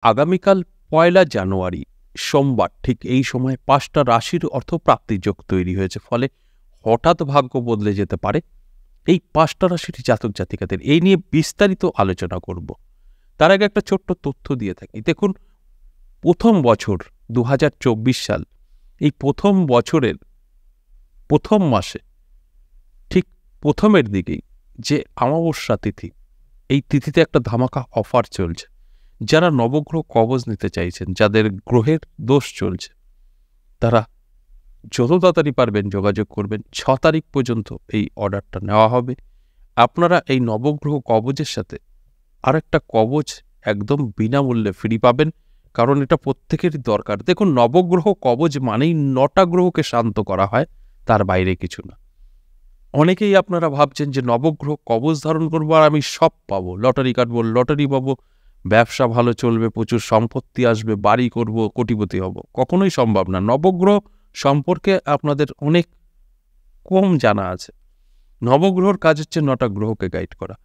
আগামীকাল ১লা জানুয়ারি সোমবার ঠিক এই সময় ৫টা রাশির অর্থপ্রাপ্তি যোগ তৈরি হয়েছে, ফলে হঠাৎ ভাগ্য বদলে যেতে পারে এই ৫টা রাশির জাতক জাতিকাদের। এই নিয়ে বিস্তারিত আলোচনা করব। তার আগে একটা ছোট্ট তথ্য দিয়ে থাকি। দেখুন, প্রথম বছর ২০২৪ সাল, এই প্রথম বছরের প্রথম মাসে ঠিক প্রথমের দিকেই যে অমাবস্যা তিথি, এই তিথিতে একটা ধামাকা অফার চলছে। যারা নবগ্রহ কবজ নিতে চাইছেন, যাদের গ্রহের দোষ চলছে, তারা যত তাড়াতাড়ি পারবেন যোগাযোগ করবেন। ৬ তারিখ পর্যন্ত এই অর্ডারটা নেওয়া হবে। আপনারা এই নবগ্রহ কবজের সাথে আরেকটা কবজ একদম বিনামূল্যে ফ্রি পাবেন, কারণ এটা প্রত্যেকেরই দরকার। দেখুন, নবগ্রহ কবজ মানেই ৯টা গ্রহকে শান্ত করা হয়, তার বাইরে কিছু না। অনেকেই আপনারা ভাবছেন যে নবগ্রহ কবজ ধারণ করবো আর আমি সব পাবো, লটারি কাটবো, লটারি পাবো, ব্যবসা ভালো চলবে, প্রচুর সম্পত্তি আসবে, বাড়ি করব, কোটিপতি হব। কখনোই সম্ভব না। নবগ্রহ সম্পর্কে আপনাদের অনেক কম জানা আছে। নবগ্রহর কাজ হচ্ছে ৯টা গ্রহকে গাইড করা।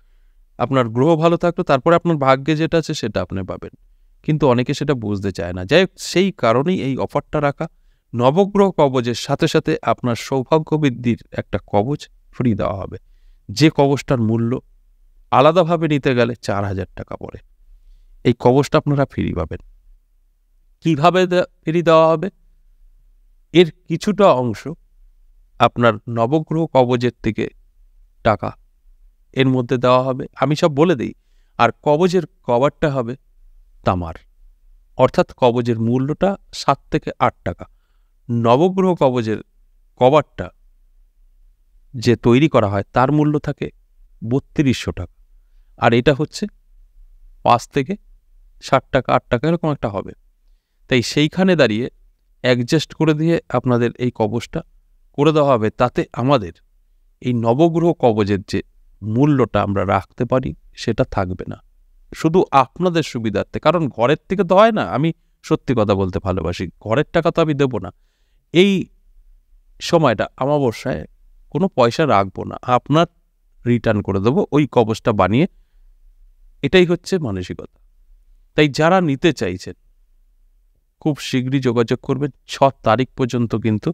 আপনার গ্রহ ভালো থাকলে তারপরে আপনার ভাগ্যে যেটা আছে সেটা আপনি পাবেন, কিন্তু অনেকে সেটা বুঝতে চায় না। যাই হোক, সেই কারণেই এই অফারটা রাখা। নবগ্রহ কবজের সাথে সাথে আপনার সৌভাগ্য বৃদ্ধির একটা কবচ ফ্রি দেওয়া হবে, যে কবচটার মূল্য আলাদাভাবে নিতে গেলে ৪,০০০ টাকা পড়ে। এই কবচটা আপনারা ফ্রি পাবেন। কিভাবে ফ্রি দেওয়া হবে? এর কিছুটা অংশ আপনার নবগ্রহ কবচের থেকে টাকা এর মধ্যে দেওয়া হবে, আমি সব বলে দিই। আর কবচের কভারটা হবে তামার, অর্থাৎ কবচের মূল্যটা ৭ থেকে ৮ টাকা। নবগ্রহ কবচের কভারটা যে তৈরি করা হয় তার মূল্য থাকে ৩২০০ টাকা, আর এটা হচ্ছে ৫ থেকে ৬০ টাকা, ৮ টাকা এরকম একটা হবে। তাই সেইখানে দাঁড়িয়ে অ্যাডজাস্ট করে দিয়ে আপনাদের এই কবচটা করে দেওয়া হবে। তাতে আমাদের এই নবগ্রহ কবচের যে মূল্যটা আমরা রাখতে পারি সেটা থাকবে না, শুধু আপনাদের সুবিধার্থে। কারণ ঘরের থেকে তো হয় না, আমি সত্যি কথা বলতে ভালোবাসি, ঘরের টাকা তো আমি দেবো না। এই সময়টা অমাবস্যায় কোনো পয়সা রাখবো না, আপনার রিটার্ন করে দেবো ওই কবচটা বানিয়ে। এটাই হচ্ছে মানসিকতা। তাই যারা নিতে চাইছেন খুব শীঘ্রই যোগাযোগ করবেন। ৬ তারিখ পর্যন্ত কিন্তু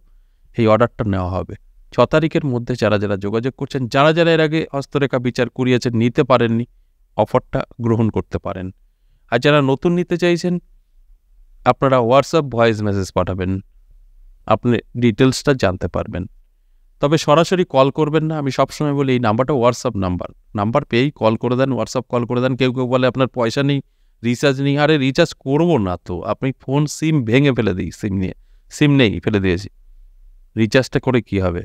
এই অর্ডারটা নেওয়া হবে। ৬ তারিখের মধ্যে যারা যারা যোগাযোগ করছেন, যারা যারা এর আগে হস্তরেখা বিচার করিয়েছেন, নিতে পারেননি, অফারটা গ্রহণ করতে পারেন। আর যারা নতুন নিতে চাইছেন, আপনারা হোয়াটসঅ্যাপ ভয়েস মেসেজ পাঠাবেন, আপনি ডিটেলসটা জানতে পারবেন। তবে সরাসরি কল করবেন না। আমি সবসময় বলি এই নাম্বারটা হোয়াটসঅ্যাপ নাম্বার পেয়েই কল করে দেন, হোয়াটসঅ্যাপ কল করে দেন। কেউ কেউ বলে আপনার পয়সা নেই, রিচার্জ নেই। আরে রিচার্জ করবো না তো, আপনি ফোন সিম ভেঙে ফেলে দিই, সিম নেই ফেলে দিয়েছি, রিচার্জটা করে কি হবে?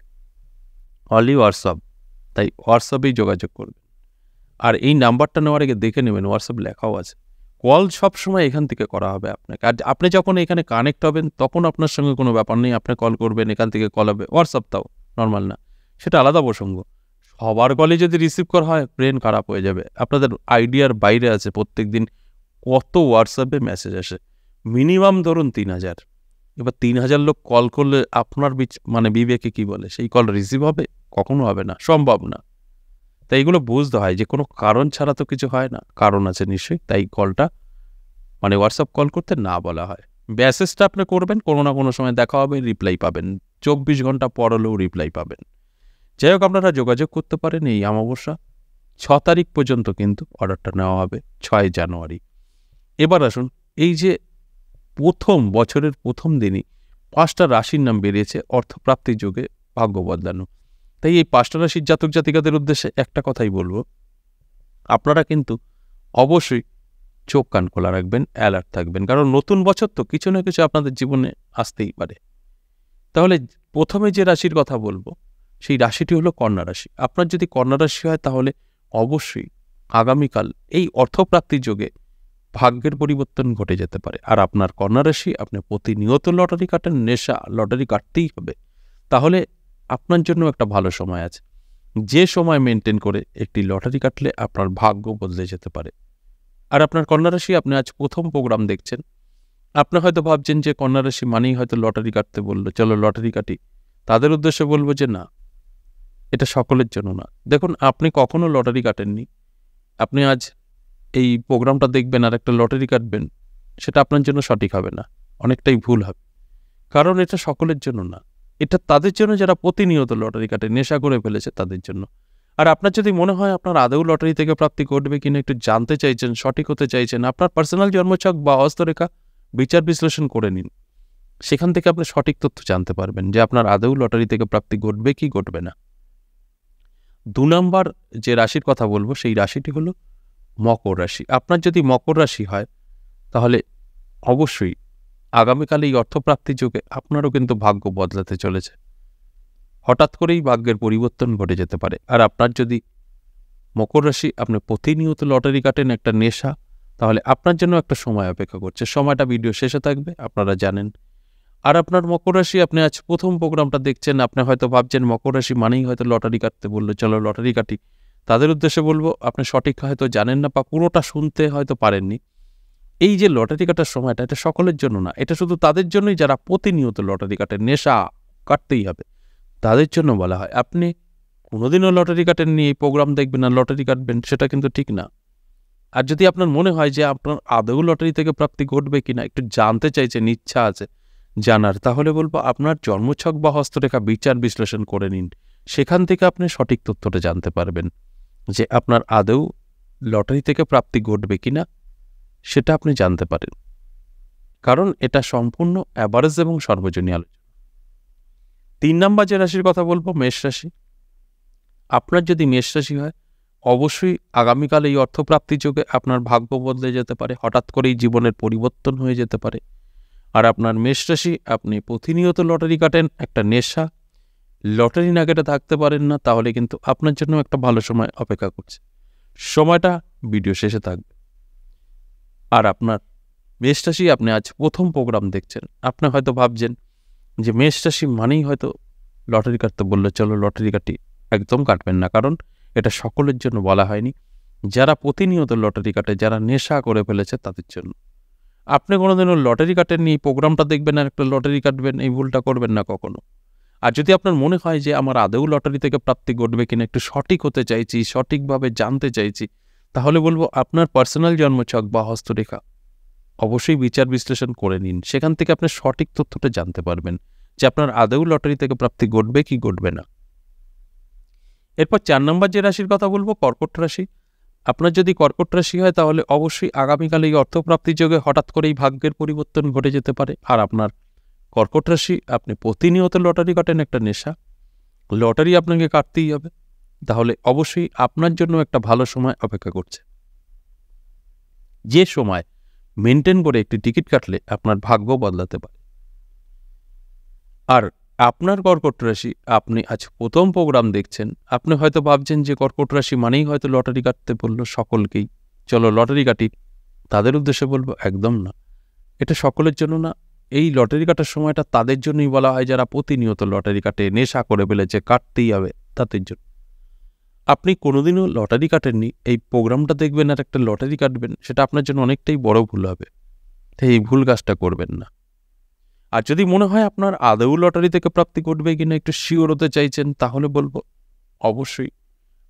Only WhatsApp. তাই হোয়াটসঅ্যাপেই যোগাযোগ করবেন। আর এই নাম্বারটা নেওয়ার আগে দেখে নেবেন হোয়াটসঅ্যাপ লেখাও আছে। কল সবসময় এখান থেকে করা হবে আপনাকে। আর আপনি যখন এখানে কানেক্ট হবেন তখন আপনার সঙ্গে কোনো ব্যাপার নেই, আপনি কল করবেন, এখান থেকে কল হবে। হোয়াটসঅ্যাপ তাও নর্মাল না, সেটা আলাদা প্রসঙ্গ। সবার কলে যদি রিসিভ করা হয়, ব্রেন খারাপ হয়ে যাবে। আপনাদের আইডিয়ার বাইরে আছে প্রত্যেক দিন কত হোয়াটসঅ্যাপে মেসেজ আসে। মিনিমাম ধরুন ৩,০০০। এবার ৩,০০০ লোক কল করলে আপনার মানে বিবেকে কি বলে? সেই কল রিসিভ হবে? কখনো হবে না, সম্ভব না। তাই এগুলো বুঝতে হয় যে কোনো কারণ ছাড়া তো কিছু হয় না, কারণ আছে নিশ্চয়ই। তাই কলটা মানে হোয়াটসঅ্যাপ কল করতে না বলা হয়। মেসেজটা আপনি করবেন, কোনো না কোনো সময় দেখা হবে, রিপ্লাই পাবেন। ২৪ ঘন্টা পর হলেও রিপ্লাই পাবেন। যাই হোক, আপনারা যোগাযোগ করতে পারেন। এই অমাবস্যা ৬ তারিখ পর্যন্ত কিন্তু অর্ডারটা নেওয়া হবে, ৬ জানুয়ারি। এবার আসুন, এই যে প্রথম বছরের প্রথম দিনই ৫টা রাশির নাম বেরিয়েছে অর্থপ্রাপ্তির যোগে ভাগ্য বদলানো। তাই এই ৫টা রাশির জাতক জাতিকাদের উদ্দেশ্যে একটা কথাই বলবো, আপনারা কিন্তু অবশ্যই চোখ কান খোলা রাখবেন, অ্যালার্ট থাকবেন। কারণ নতুন বছর তো কিছু না কিছু আপনাদের জীবনে আসতেই পারে। তাহলে প্রথমে যে রাশির কথা বলবো সেই রাশিটি হলো কন্যা রাশি। আপনার যদি কন্যা রাশি হয় তাহলে অবশ্যই আগামীকাল এই অর্থপ্রাপ্তির যোগে ভাগ্যের পরিবর্তন ঘটে যেতে পারে। আর আপনার কন্যা রাশি, আপনি প্রতিনিয়ত লটারি কাটেন, নেশা, লটারি কাটতেই হবে, তাহলে আপনার জন্য একটা ভালো সময় আছে। যে সময় মেনটেন করে একটি লটারি কাটলে আপনার ভাগ্য বদলে যেতে পারে। আর আপনার কন্যা রাশি, আপনি আজ প্রথম প্রোগ্রাম দেখছেন, আপনি হয়তো ভাবছেন যে কন্যা রাশি মানেই হয়তো লটারি কাটতে বললো, চলো লটারি কাটি। তাদের উদ্দেশ্যে বলবো যে না, এটা সকলের জন্য না। দেখুন, আপনি কখনো লটারি কাটেননি, আপনি আজ এই প্রোগ্রামটা দেখবেন আর একটা লটারি কাটবেন, সেটা আপনার জন্য সঠিক হবে না, অনেকটাই ভুল হবে। কারণ এটা সকলের জন্য না, এটা তাদের জন্য যারা প্রতিনিয়ত লটারি কাটে, নেশা করে ফেলেছে তাদের জন্য। আর আপনার যদি মনে হয় আপনার আদৌ লটারি থেকে প্রাপ্তি ঘটবে কিনা একটু জানতে চাইছেন, সঠিক হতে চাইছেন, আপনার পার্সোনাল জন্মছক বা হস্তরেখা বিচার বিশ্লেষণ করে নিন। সেখান থেকে আপনি সঠিক তথ্য জানতে পারবেন যে আপনার আদৌ লটারি থেকে প্রাপ্তি ঘটবে কি ঘটবে না। 2 নম্বর যে রাশির কথা বলবো সেই রাশিটি হলো মকর রাশি। আপনার যদি মকর রাশি হয় তাহলে অবশ্যই আগামীকালে এই অর্থপ্রাপ্তির যুগে আপনারও কিন্তু ভাগ্য বদলাতে চলেছে। হঠাৎ করেই ভাগ্যের পরিবর্তন ঘটে যেতে পারে। আর আপনার যদি মকর রাশি, আপনি প্রতিনিয়ত লটারি কাটেন, একটা নেশা, তাহলে আপনার জন্য একটা সময় অপেক্ষা করছে। সময়টা ভিডিও শেষে থাকবে, আপনারা জানেন। আর আপনার মকর রাশি, আপনি আজ প্রথম প্রোগ্রামটা দেখছেন, আপনি হয়তো ভাবছেন মকর রাশি মানেই হয়তো লটারি কাটতে বললো, চলো লটারি কাটি। তাদের উদ্দেশ্যে বলবো, আপনি সঠিক হয়তো জানেন না বা পুরোটা শুনতে হয়তো পারেননি। এই যে লটারি কাটার সময়টা, এটা সকলের জন্য না, এটা শুধু তাদের জন্যই যারা প্রতিনিয়ত লটারি কাটে, নেশা কাটতেই হবে, তাদের জন্য বলা হয়। আপনি কোনোদিনও লটারি কাটেননি, এই প্রোগ্রাম দেখবেন আর লটারি কাটবেন, সেটা কিন্তু ঠিক না। আর যদি আপনার মনে হয় যে আপনার আদৌ লটারি থেকে প্রাপ্তি ঘটবে কিনা একটু জানতে চাইছেন, ইচ্ছা আছে জানার, তাহলে বলবো আপনার জন্মছক বা হস্তরেখা বিচার বিশ্লেষণ করে নিন। সেখান থেকে আপনি সঠিক তথ্যটা জানতে পারবেন যে আপনার আদৌ লটারি থেকে প্রাপ্তি ঘটবে কিনা, সেটা আপনি জানতে পারেন। কারণ এটা সম্পূর্ণ অ্যাভারেজ এবং সর্বজনীয় আলোচনা। 3 নম্বর যে রাশির কথা বলবো, মেষ রাশি। আপনার যদি মেষ রাশি হয়, অবশ্যই আগামীকাল এই অর্থপ্রাপ্তির যুগে আপনার ভাগ্য বদলে যেতে পারে, হঠাৎ করেই জীবনের পরিবর্তন হয়ে যেতে পারে। আর আপনার মেষ রাশি, আপনি প্রতিনিয়ত লটারি কাটেন, একটা নেশা, লটারি না কেটে থাকতে পারেন না, তাহলে কিন্তু আপনার জন্য একটা ভালো সময় অপেক্ষা করছে। সময়টা ভিডিও শেষে থাকবে। আর আপনার মেষ রাশি, আপনি আজ প্রথম প্রোগ্রাম দেখছেন, আপনি হয়তো ভাবছেন যে মেষ রাশি মানেই হয়তো লটারি কাটতে বললো, চলো লটারি কাটি। একদম কাটবেন না, কারণ এটা সকলের জন্য বলা হয়নি। যারা প্রতিনিয়ত লটারি কাটে, যারা নেশা করে ফেলেছে তাদের জন্য। আপনি কোনোদিনও লটারি কাটেননি, এই প্রোগ্রামটা দেখবেন আর একটা লটারি কাটবেন, এই ভুলটা করবেন না কখনো। আর যদি আপনার মনে হয় যে আমার আদৌ লটারি থেকে প্রাপ্তি ঘটবে কিনা একটু সঠিক হতে চাইছি, সঠিকভাবে জানতে চাইছি, তাহলে বলবো আপনার পার্সোনাল জন্মছক বা হস্তরেখা অবশ্যই বিচার বিশ্লেষণ করে নিন। সেখান থেকে আপনি সঠিক তথ্যটা জানতে পারবেন যে আপনার আদৌ লটারি থেকে প্রাপ্তি ঘটবে কি ঘটবে না। এরপর 4 নম্বর যে রাশির কথা বলবো, কর্কট রাশি। আপনার যদি কর্কট রাশি হয় তাহলে অবশ্যই আগামীকাল এই অর্থপ্রাপ্তির যোগে হঠাৎ করেই ভাগ্যের পরিবর্তন ঘটে যেতে পারে। আর আপনার কর্কট রাশি, আপনি প্রতিনিয়ত লটারি কাটেন, একটা নেশা, লটারি আপনাকে কাটতেই হবে, তাহলে অবশ্যই আপনার জন্য একটা ভালো সময় অপেক্ষা করছে, যে সময় মেনটেন করে একটি টিকিট কাটলে আপনার ভাগ্য বদলাতে পারে। আর আপনার কর্কট রাশি, আপনি আজ প্রথম প্রোগ্রাম দেখছেন, আপনি হয়তো ভাবছেন যে কর্কট রাশি মানেই হয়তো লটারি কাটতে বললো সকলকেই, চলো লটারি কাটি। তাদের উদ্দেশ্যে বলবো একদম না, এটা সকলের জন্য না। এই লটারি কাটার সময়টা তাদের জন্যই বলা হয় যারা প্রতিনিয়ত লটারি কাটে, নেশা করে ফেলেছে, কাটতেই হবে তাদের জন্য। আপনি কোনোদিনও লটারি কাটেননি, এই প্রোগ্রামটা দেখবেন আর একটা লটারি কাটবেন, সেটা আপনার জন্য অনেকটাই বড় ভুল হবে। তাই এই ভুল কাজটা করবেন না। আর যদি মনে হয় আপনার আদৌ লটারি থেকে প্রাপ্তি ঘটবে কিনা একটু শিওর হতে চাইছেন, তাহলে বলবো অবশ্যই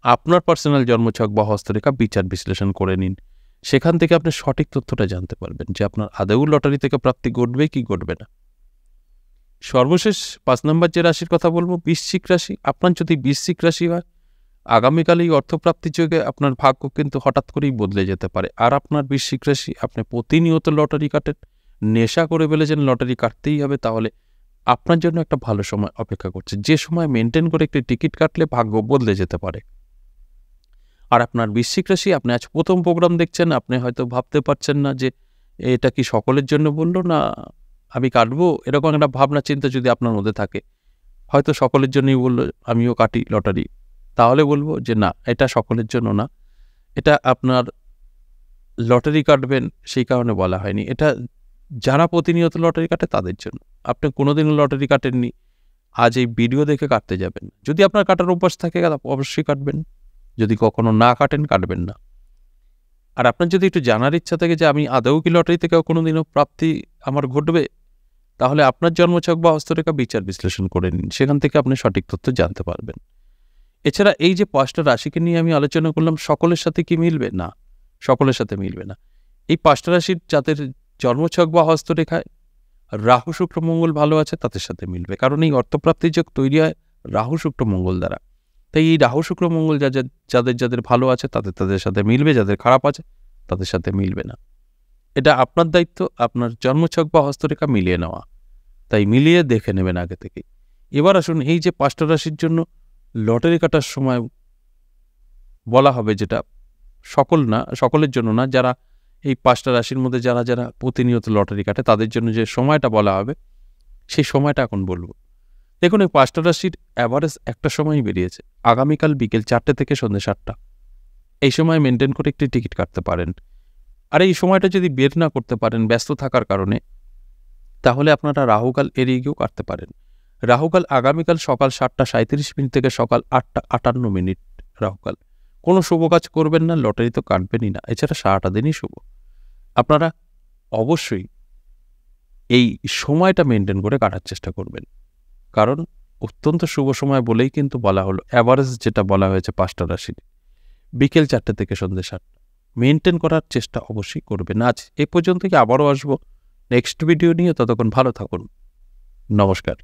আপনার পার্সোনাল জন্মছক বা হস্তরেখা বিচার বিশ্লেষণ করে নিন। সেখান থেকে আপনি সঠিক তথ্যটা জানতে পারবেন যে আপনার আদৌ লটারি থেকে প্রাপ্তি ঘটবে কি ঘটবে না। সর্বশেষ 5 নম্বর যে রাশির কথা বলবো, বৃশ্চিক রাশি। আপনার যদি বৃশ্চিক রাশি হয়, আগামীকাল এই অর্থপ্রাপ্তির যোগে আপনার ভাগ্য কিন্তু হঠাৎ করেই বদলে যেতে পারে। আর আপনার বৃশ্চিক রাশি, আপনি প্রতিনিয়ত লটারি কাটেন, নেশা করে ফেলেছেন, লটারি কাটতেই হবে, তাহলে আপনার জন্য একটা ভালো সময় অপেক্ষা করছে, যে সময় মেনটেন করে একটি টিকিট কাটলে ভাগ্য বদলে যেতে পারে। আর আপনার বৃশ্চিক রাশি, আপনি আজ প্রথম প্রোগ্রাম দেখছেন, আপনি হয়তো ভাবতে পারছেন না যে এটা কি সকলের জন্য বললো না আমি কাটবো, এরকম একটা ভাবনা চিন্তা যদি আপনার মধ্যে থাকে, হয়তো সকলের জন্যই বললো আমিও কাটি লটারি, তাহলে বলবো যে না, এটা সকলের জন্য না। এটা আপনার লটারি কাটবেন সেই কারণে বলা হয়নি, এটা যারা প্রতিনিয়ত লটারি কাটে তাদের জন্য। আপনি কোনোদিনও লটারি কাটেননি, আজ এই ভিডিও দেখে কাটতে যাবেন। যদি আপনার কাটার অভ্যাস থাকে অবশ্যই কাটবেন, যদি কখনো না কাটেন কাটবেন না। আর আপনার যদি একটু জানার ইচ্ছা থাকে যে আমি আদৌ কি লটারি থেকেও কোনোদিনও প্রাপ্তি আমার ঘটবে, তাহলে আপনার জন্মছক বা হস্তরেখা বিচার বিশ্লেষণ করে নিন। সেখান থেকে আপনি সঠিক তথ্য জানতে পারবেন। এছাড়া এই যে 5টা রাশিকে নিয়ে আমি আলোচনা করলাম, সকলের সাথে কি মিলবে? না, সকলের সাথে মিলবে না। এই 5টা রাশির যাদের জন্মছক বা হস্তরেখায় রাহু শুক্র মঙ্গল ভালো আছে তাদের সাথে মিলবে, কারণ এই অর্থপ্রাপ্তির যোগ তৈরি হয় রাহু শুক্র মঙ্গল দ্বারা। তাই এই রাহু শুক্র মঙ্গল যাদের ভালো আছে তাদের সাথে মিলবে, যাদের খারাপ আছে তাদের সাথে মিলবে না। এটা আপনার দায়িত্ব, আপনার জন্মছক বা হস্তরেখা মিলিয়ে নেওয়া। তাই মিলিয়ে দেখে নেবেন আগে থেকেই। এবার আসুন, এই যে 5টা রাশির জন্য লটারি কাটার সময় বলা হবে, যেটা সকলের জন্য না, যারা এই 5টা রাশির মধ্যে যারা প্রতিনিয়ত লটারি কাটে তাদের জন্য যে সময়টা বলা হবে, সেই সময়টা এখন বলবো। দেখুন, এই 5টা রাশির অ্যাভারেজ একটা সময়ই বেরিয়েছে, আগামীকাল বিকেল 4টে থেকে সন্ধ্যে 7টা। এই সময় মেনটেন করে একটি টিকিট কাটতে পারেন। আর এই সময়টা যদি বের না করতে পারেন ব্যস্ত থাকার কারণে, তাহলে আপনারা রাহুকাল এড়িয়ে গিয়েও কাটতে পারেন। রাহুকাল আগামীকাল সকাল 7টা 37 মিনিট থেকে সকাল 8টা 58 মিনিট রাহুকাল। কোনো শুভ কাজ করবেন না, লটারি তো কাটবেনই না, এছাড়া সারাটা দিনই শুভ। আপনারা অবশ্যই এই সময়টা মেনটেন করে কাটার চেষ্টা করবেন, কারণ অত্যন্ত শুভ সময় বলেই কিন্তু বলা হলো। অ্যাভারেজ যেটা বলা হয়েছে 5টা রাশির, বিকেল 4টে থেকে সন্ধ্যে 7টা মেনটেন করার চেষ্টা অবশ্যই করবেন। আজ এ পর্যন্তই, আবারও আসবো নেক্সট ভিডিও নিয়ে। ততক্ষণ ভালো থাকুন, নমস্কার।